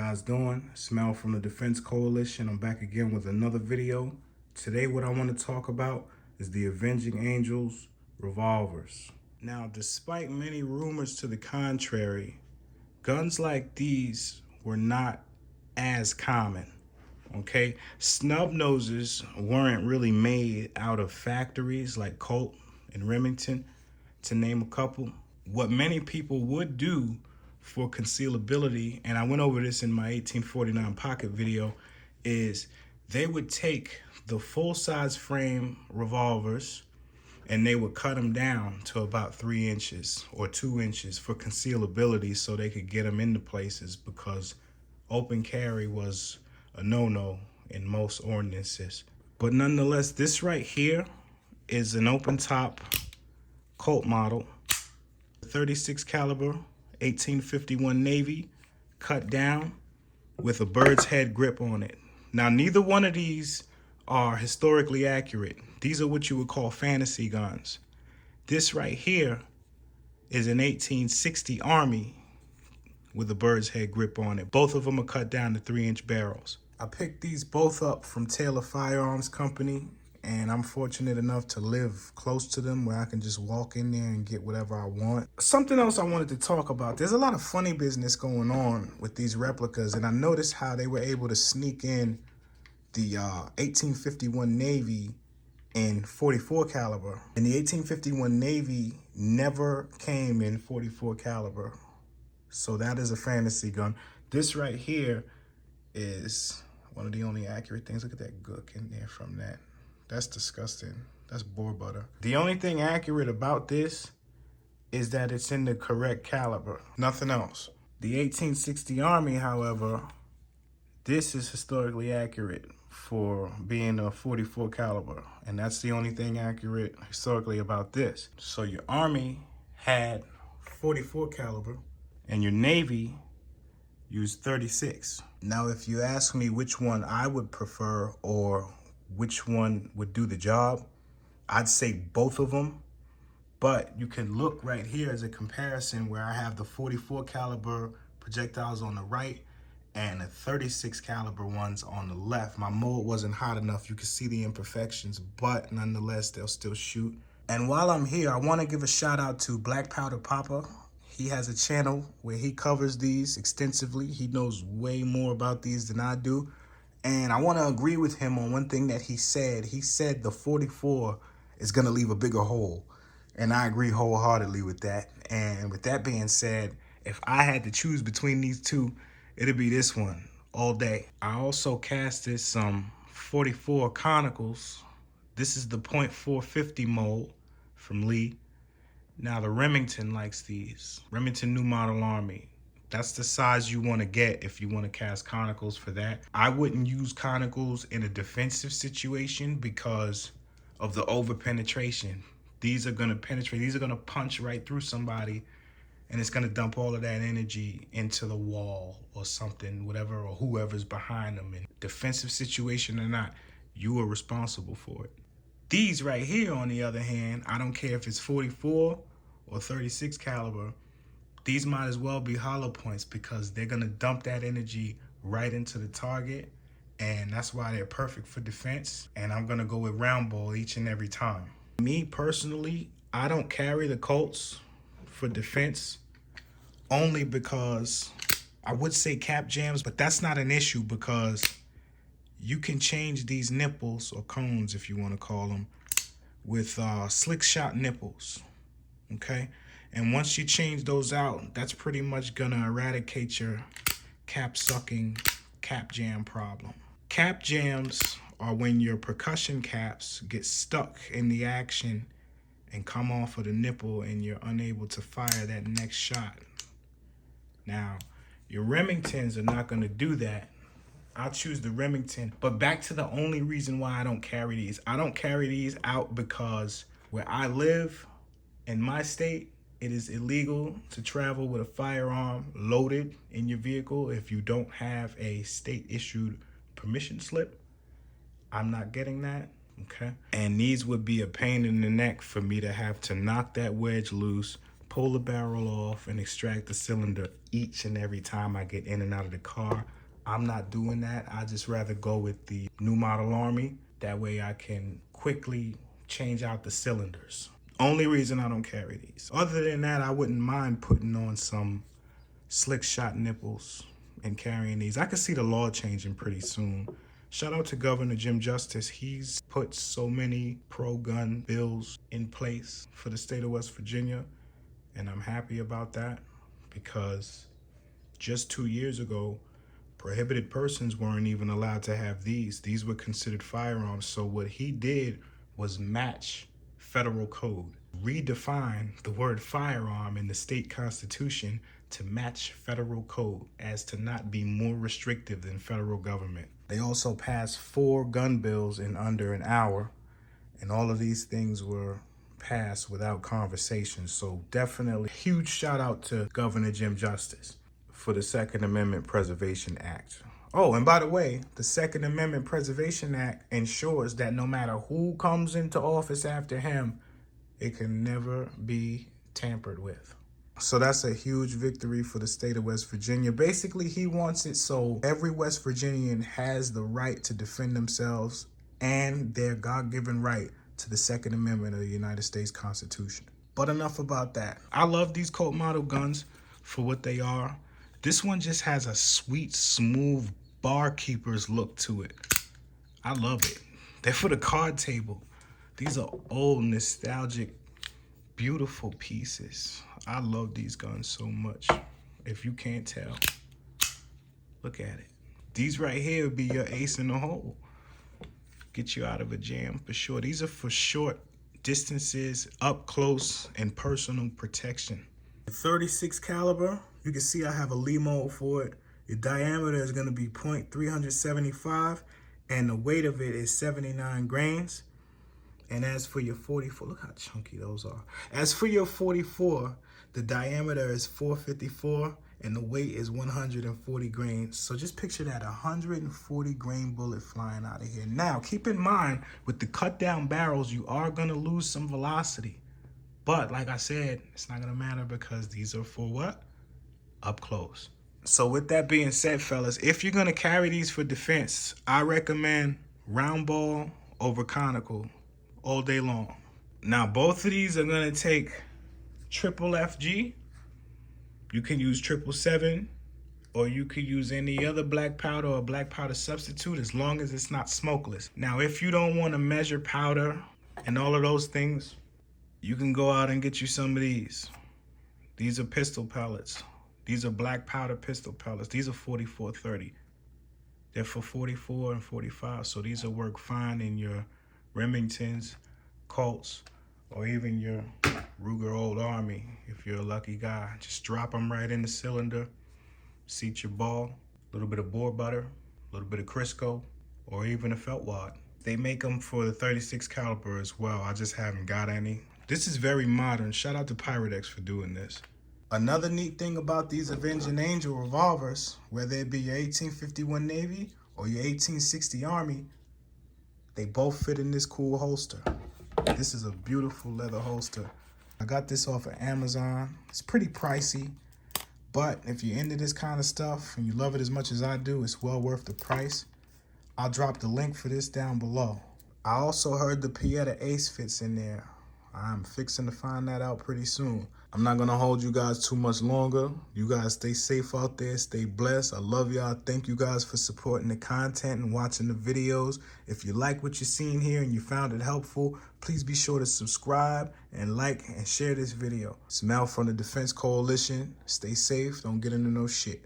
guys doing? Smell from the Defense Coalition. I'm back again with another video. Today what I want to talk about is the Avenging Angels Revolvers. Now, despite many rumors to the contrary, guns like these were not as common. Okay, Snubnoses weren't really made out of factories like Colt and Remington, to name a couple. What many people would do for concealability, and I went over this in my 1849 pocket video, is they would take the full-size frame revolvers and they would cut them down to about 3 inches or 2 inches for concealability so they could get them into places, because open carry was a no-no in most ordinances. But nonetheless, this right here is an open top Colt model, 36 caliber, 1851 Navy, cut down with a bird's head grip on it. Now, neither one of these are historically accurate. These are what you would call fantasy guns. This right here is an 1860 Army with a bird's head grip on it. Both of them are cut down to 3-inch barrels. I picked these both up from Taylor Firearms Company, and I'm fortunate enough to live close to them where I can just walk in there and get whatever I want. Something else I wanted to talk about, there's a lot of funny business going on with these replicas, and I noticed how they were able to sneak in the 1851 Navy in 44 caliber. And the 1851 Navy never came in 44 caliber. So that is a fantasy gun. This right here is one of the only accurate things. Look at that gook in there from that. That's disgusting. That's boar butter. The only thing accurate about this is that it's in the correct caliber. Nothing else. The 1860 Army, however, this is historically accurate for being a 44 caliber. And that's the only thing accurate historically about this. So your Army had 44 caliber and your Navy used 36. Now, if you ask me which one I would prefer or which one would do the job, I'd say both of them. But you can look right here as a comparison where I have the 44 caliber projectiles on the right and the 36 caliber ones on the left. My mold wasn't hot enough. You can see the imperfections, but nonetheless, they'll still shoot. And while I'm here, I want to give a shout out to Black Powder Papa. He has a channel where he covers these extensively. He knows way more about these than I do. And I want to agree with him on one thing that he said. He said the 44 is going to leave a bigger hole. And I agree wholeheartedly with that. And with that being said, if I had to choose between these two, it'd be this one all day. I also casted some 44 Conicals. This is the .450 mold from Lee. Now, the Remington likes these. Remington New Model Army. That's the size you want to get if you want to cast Conicals for that. I wouldn't use Conicals in a defensive situation because of the over-penetration. These are going to penetrate. These are going to punch right through somebody, and it's going to dump all of that energy into the wall or something, whatever, or whoever's behind them. In defensive situation or not, you are responsible for it. These right here, on the other hand, I don't care if it's 44 or 36 caliber, these might as well be hollow points because they're going to dump that energy right into the target, and that's why they're perfect for defense. And I'm going to go with round ball each and every time. Me personally, I don't carry the Colts for defense only because I would say cap jams, but that's not an issue because you can change these nipples, or cones if you want to call them, with slick shot nipples, okay? And once you change those out, that's pretty much gonna eradicate your cap sucking cap jam problem. Cap jams are when your percussion caps get stuck in the action and come off of the nipple and you're unable to fire that next shot. Now, your Remingtons are not gonna do that. I'll choose the Remington. But back to the only reason why I don't carry these. I don't carry these out because where I live, in my state, it is illegal to travel with a firearm loaded in your vehicle if you don't have a state-issued permission slip. I'm not getting that, okay? And these would be a pain in the neck for me to have to knock that wedge loose, pull the barrel off and extract the cylinder each and every time I get in and out of the car. I'm not doing that. I just rather go with the new model Army. That way I can quickly change out the cylinders. Only reason I don't carry these. Other than that, I wouldn't mind putting on some slick shot nipples and carrying these. I could see the law changing pretty soon. Shout out to Governor Jim Justice. He's put so many pro-gun bills in place for the state of West Virginia, and I'm happy about that because just 2 years ago, prohibited persons weren't even allowed to have these. These were considered firearms. So what he did was match federal code, redefine the word firearm in the state constitution to match federal code as to not be more restrictive than federal government. They also passed 4 gun bills in under an hour, and all of these things were passed without conversation. So definitely huge shout out to Governor Jim Justice for the Second Amendment Preservation Act. Oh, and by the way, the Second Amendment Preservation Act ensures that no matter who comes into office after him, it can never be tampered with. So that's a huge victory for the state of West Virginia. Basically, he wants it so every West Virginian has the right to defend themselves and their God-given right to the Second Amendment of the United States Constitution. But enough about that. I love these Colt model guns for what they are. This one just has a sweet, smooth barkeeper's look to it. I love it. They're for the card table. These are old, nostalgic, beautiful pieces. I love these guns so much. If you can't tell, look at it. These right here would be your ace in the hole. Get you out of a jam for sure. These are for short distances, up close, and personal protection. 36 caliber, you can see I have a Lee mold for it. The diameter is gonna be .375, and the weight of it is 79 grains. And as for your 44, look how chunky those are. As for your 44, the diameter is 454 and the weight is 140 grains. So just picture that, 140 grain bullet flying out of here. Now, keep in mind, with the cut down barrels, you are gonna lose some velocity. But like I said, it's not gonna matter because these are for what? Up close. So with that being said, fellas, if you're gonna carry these for defense, I recommend round ball over conical all day long. Now, both of these are gonna take triple FG. You can use 777, or you could use any other black powder or black powder substitute as long as it's not smokeless. Now, if you don't want to measure powder and all of those things, you can go out and get you some of these. These are pistol pellets. These are black powder pistol pellets. These are 4430. They're for 44 and 45, so these will work fine in your Remingtons, Colts, or even your Ruger Old Army if you're a lucky guy. Just drop them right in the cylinder, seat your ball, a little bit of boar butter, a little bit of Crisco, or even a felt wad. They make them for the 36 caliber as well. I just haven't got any. This is very modern. Shout out to Pyrex for doing this. Another neat thing about these Avenging Angel revolvers, whether it be your 1851 Navy or your 1860 Army, they both fit in this cool holster. This is a beautiful leather holster. I got this off of Amazon. It's pretty pricey, but if you're into this kind of stuff and you love it as much as I do, it's well worth the price. I'll drop the link for this down below. I also heard the Pieta Ace fits in there. I'm fixing to find that out pretty soon. I'm not gonna hold you guys too much longer. You guys stay safe out there, stay blessed. I love y'all. Thank you guys for supporting the content and watching the videos. If you like what you're seeing here and you found it helpful, please be sure to subscribe and like and share this video. It's Mel from the Defense Coalition. Stay safe, don't get into no shit.